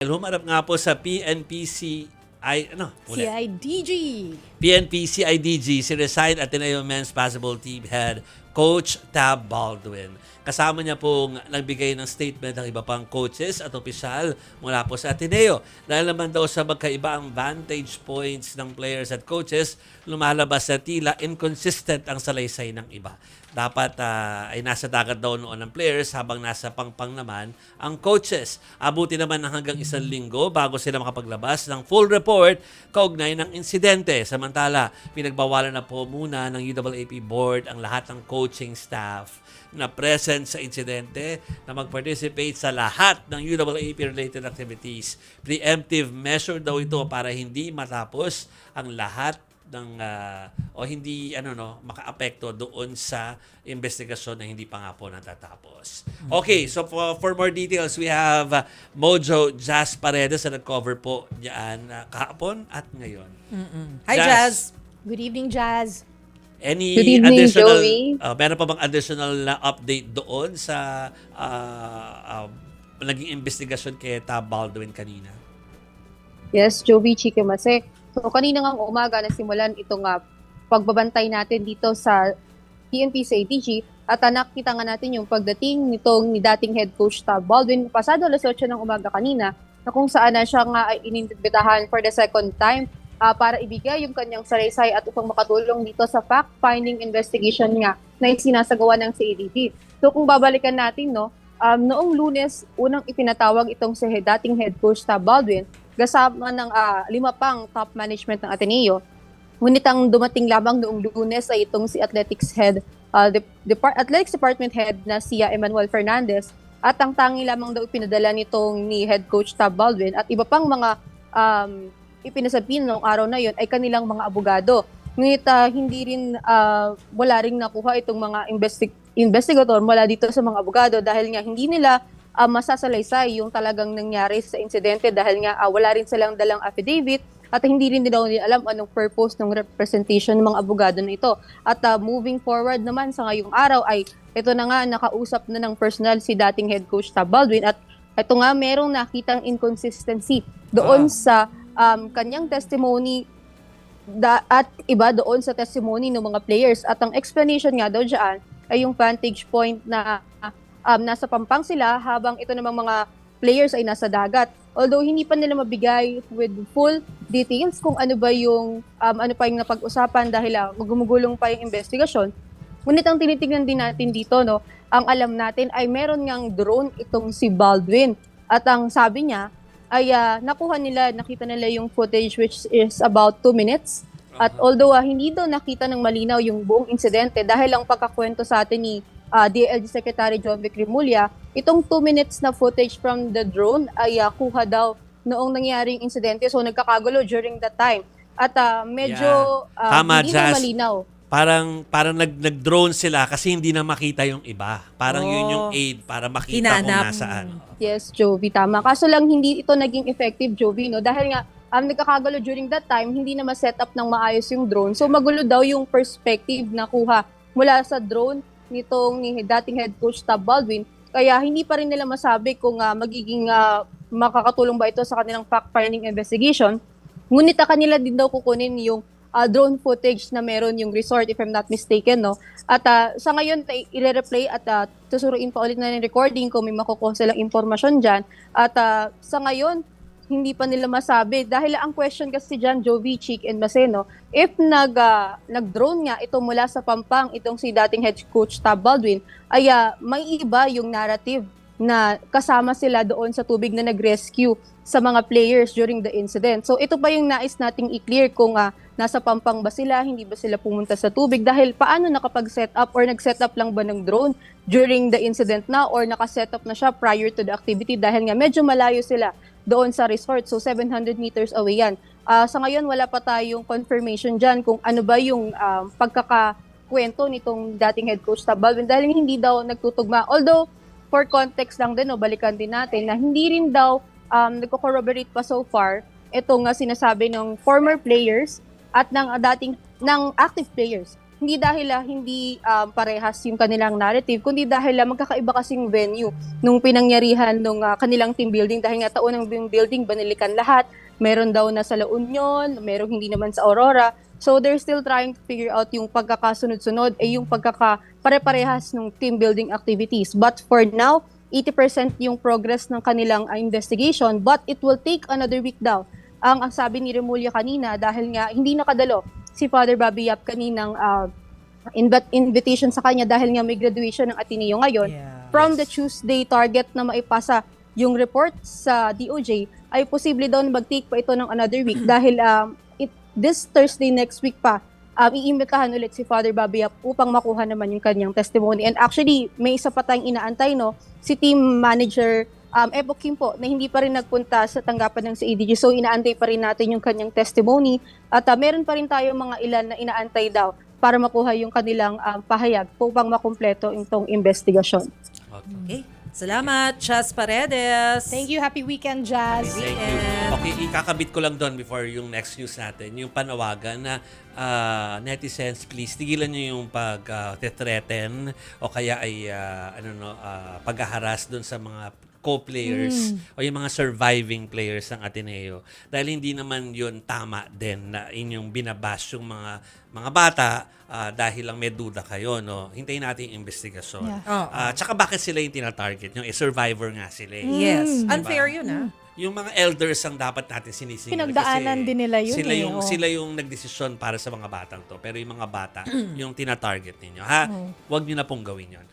Humarap nga po sa CIDG. PNP-CIDG, si Resigned Ateneo Men's Basketball Team Head Coach Tab Baldwin. Kasama niya pong nagbigay ng statement ng iba pang coaches at opisyal mula po sa Ateneo. Dahil naman daw sa magkaiba ang vantage points ng players at coaches, lumalabas na tila inconsistent ang salaysay ng iba. Dapat ay nasa dagat daw noon ng players habang nasa pangpang naman ang coaches. Abuti naman ng hanggang 1 linggo bago sila makapaglabas ng full report kaugnay ng insidente. Samantala, pinagbawalan na po muna ng UAAP board ang lahat ng coaching staff na present sa insidente na mag-participate sa lahat ng UAAP-related activities. Preemptive measure daw ito para hindi matapos ang lahat ng o hindi makaapekto doon sa investigasyon na hindi pa nga po natatapos. Okay, so for more details, we have Mojo Jazz Paredes na nag-cover po diyan kahapon at ngayon. Hi, Jazz. Good evening, Jazz. Any Good evening, additional, Joey. meron pa bang additional na update doon sa naging investigasyon kay Tab Baldwin kanina? Yes, Joey Chikimase. So kanina ngang umaga nasimulan itong pagbabantay natin dito sa PNP sa ATG at nakita nga natin yung pagdating nitong ni dating head coach Tab Baldwin pasado alas 8 ng umaga kanina na kung saan na siya nga ay inimbitahan for the second time para ibigay yung kanyang salaysay at upang makatulong dito sa fact-finding investigation nga na sinasagawa ng CADG. So kung babalikan natin, noong Lunes, unang ipinatawag itong si dating head coach Tab Baldwin kasama ng 5 pang top management ng Ateneo. Ngunit ang dumating lamang noong Lunes ay itong si Athletics Head, Athletics Department Head na si Emmanuel Fernandez at ang tangi lamang daw ipinadala nitong ni head coach Tab Baldwin at iba pang mga ipinasabihin noong araw na yon ay kanilang mga abogado. Ngunit wala ring nakuha itong mga investigator mula dito sa mga abogado dahil nga hindi nila masasalaysay yung talagang nangyari sa insidente dahil nga wala rin silang dalang affidavit at hindi rin daw nila alam anong purpose ng representation ng mga abogado na ito. At moving forward naman sa ngayong araw ay ito na nga nakausap na ng personal si dating head coach Tab Baldwin at ito nga merong nakitang inconsistency doon sa kanyang testimony at iba doon sa testimony ng mga players. At ang explanation nga daw dyan ay yung vantage point na nasa pampang sila habang ito namang mga players ay nasa dagat. Although hindi pa nila mabigay with full details kung ano pa yung napag-usapan dahil gumugulong pa yung investigasyon. Ngunit ang tinitingnan din natin dito, ang alam natin ay meron ngang drone itong si Baldwin. At ang sabi niya ay nakita nila yung footage which is about 2 minutes. At although hindi daw nakita ng malinaw yung buong insidente dahil ang pagkakwento sa atin ni DLG Secretary John Vic Rimulya, itong 2 minutes na footage from the drone ay kuha daw noong nangyaring insidente. So nagkakagulo during that time. At medyo Tama, hindi Jazz. na malinaw. Parang nag-drone sila kasi hindi na makita yung iba. Parang yun yung aid para makita kung nasaan. Yes, Jovi, tama. Kaso lang hindi ito naging effective, Jovi, dahil nga nagkakagulo during that time, hindi na ma-set up ng maayos yung drone. So magulo daw yung perspective na kuha mula sa drone ni dating head coach Tab Baldwin. Kaya hindi pa rin nila masabi kung magiging makakatulong ba ito sa kanilang fact-finding investigation. Ngunit kanila din daw kukunin yung drone footage na meron yung resort, if I'm not mistaken, At sa ngayon, i-replay at tusuruin pa ulit na ng recording kung may makukuha silang impormasyon dyan. At sa ngayon, hindi pa nila masabi. Dahil ang question kasi dyan, Jovi, Chick, and Maseno, if nag-drone nga ito mula sa pampang, itong si dating head coach Tab Baldwin, ay may iba yung narrative na kasama sila doon sa tubig na nag-rescue sa mga players during the incident. So ito pa yung nais nating i-clear kung nasa pampang ba sila, hindi ba sila pumunta sa tubig, dahil paano nakapag-set up or nag-set up lang ba ng drone during the incident na or naka-set up na siya prior to the activity dahil nga medyo malayo sila doon sa resort. So 700 meters away yan. Sa ngayon wala pa tayong confirmation dyan kung ano ba yung pagkakakwento nitong dating head coach Tab Baldwin dahil hindi daw nagtutugma. Although for context lang din, balikan din natin na hindi rin daw nagko-corroborate pa so far itong sinasabi ng former players at ng active players hindi dahil hindi parehas yung kanilang narrative, kundi dahil magkakaiba kasing venue nung pinangyarihan nung kanilang team building. Dahil nga taon ng team building, banilikan lahat. Meron daw na sa La Union, meron hindi naman sa Aurora. So they're still trying to figure out yung pagkakasunod-sunod, yung pare-parehas ng team building activities. But for now, 80% yung progress ng kanilang investigation, but it will take another week daw. Ang sabi ni Remulla kanina, dahil nga hindi nakadalo si Father Bobby Yap kaninang invitation sa kanya dahil nga may graduation ng Ateneo ngayon. Yeah. From the Tuesday target na maipasa yung report sa DOJ, ay posible daw na mag-take pa ito ng another week dahil this Thursday next week pa, iimbitahan ulit si Father Bobby Yap upang makuha naman yung kanyang testimony. And actually, may isa pa tayong inaantay, no? Si team manager Epo Kim po, na hindi pa rin nagpunta sa tanggapan ng CADG. So, inaantay pa rin natin yung kanyang testimony. At meron pa rin tayo mga ilan na inaantay daw para makuha yung kanilang pahayag upang makumpleto itong investigasyon. Okay. Salamat, Chas Paredes. Thank you. Happy weekend, Jazz. Thank you. Okay, ikakabit ko lang doon before yung next news natin, yung panawagan na netizens, please, tigilan nyo yung pag-threaten o kaya ay pag-haras doon sa mga co-players o yung mga surviving players ng Ateneo. Dahil hindi naman yun tama din na inyong binabash yung mga bata dahil lang may duda kayo, no? Hintayin natin yung investigasyon. Yeah. Tsaka bakit sila yung tinatarget? Yung survivor nga sila. Yes. Diba? Unfair yun, Yung mga elders ang dapat natin sinisingil. Pinagdaanan din nila yun Sila yung nagdesisyon para sa mga batang to. Pero yung mga bata, yung tinatarget ninyo. Ha? Huwag nyo na pong gawin yun.